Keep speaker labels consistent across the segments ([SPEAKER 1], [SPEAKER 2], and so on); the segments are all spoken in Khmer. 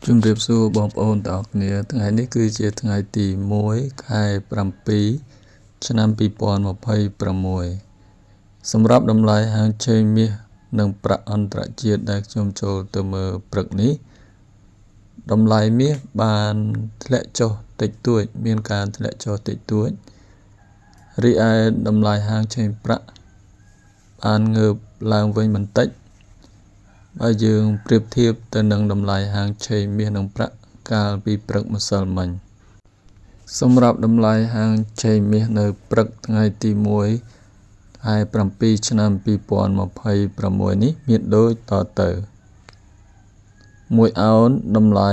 [SPEAKER 1] ជំរាបសួរបងប្អូនទាំងអស់គ្នាថ្ងៃនេះគឺជាថ្ងៃទី1ខែ7ឆ្នាំ2026សម្រាប់តម្លៃហាងឆេងមាសនិងប្រាក់អន្តរជាតិដែលខ្ញុំចូលទៅមើលព្រឹកនេះតម្លៃមាសបានធ្លាក់ចុះតិចតួចមានការធ្លាក់ចុះតិចតួចរីឯតម្លៃហាងឆេងប្រាក់បានងើបឡើងវិញបន្តិចបើយើងប្រៀបធៀបទៅនឹងតម្លៃហាងឆេងមាសនិងប្រាក់កាលពីព្រឹកម្សិលមិញសម្រាប់តម្លៃហាងឆេងមាសនៅព្រឹកថ្ងៃទី1ខែ7ឆ្នាំ2026នេះមានដូចតទៅ1អោនតម្លៃ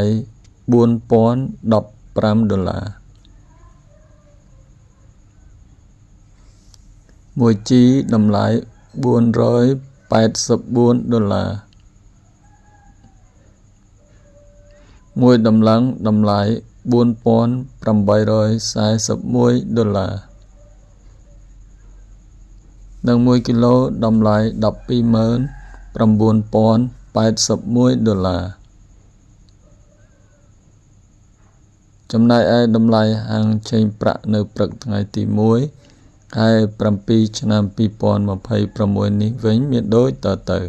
[SPEAKER 1] $4015 1ជីតម្លៃ$484 មួយតម្លឹងតម្លៃ$4841 និង1គីឡូតម្លៃ$129,081 ចំណែកឯតម្លៃហាងឆេងប្រាក់នៅព្រឹកថ្ងៃទី1ខែ7ឆ្នាំ2026នេះវិញមានដូចតទៅ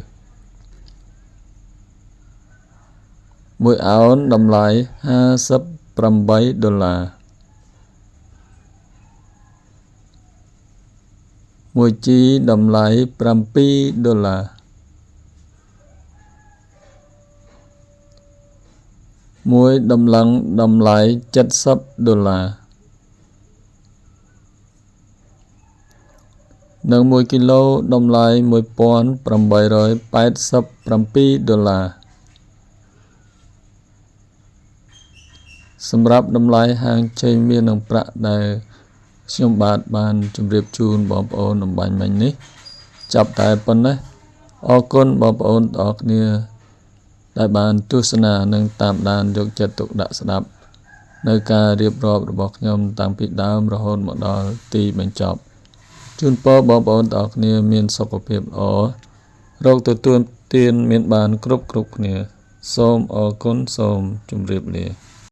[SPEAKER 1] 1អោនតម្លៃ$58 1ជីតម្លៃ$7 មួយតម្លឹងតម្លៃ$70និង1គីឡូតម្លៃ$1887 សម្រាប់តម្លៃហាងឆេងមាសនិងប្រាក់ដែលខ្ញុំបានជម្រាបជូនបងប្អូនអំបញ្ញមិញនេះចាប់តែប៉ុណ្ណេះអរគុណបងប្អូនទាំងអស់គ្នាដែលបានទស្សនានិងតាមដានយកចិត្តទុកដាក់ស្ដាប់នៅការរៀបរាប់របស់ខ្ញុំតាំងពីដើមរហូតមកដល់ទីបញ្ចប់ជូនពរបងប្អូនទាំងអស់គ្នាមានសុខភាពល្អរកទទួលទានមានបានគ្រប់គ្នាសូមអរគុណសូមជម្រាបលា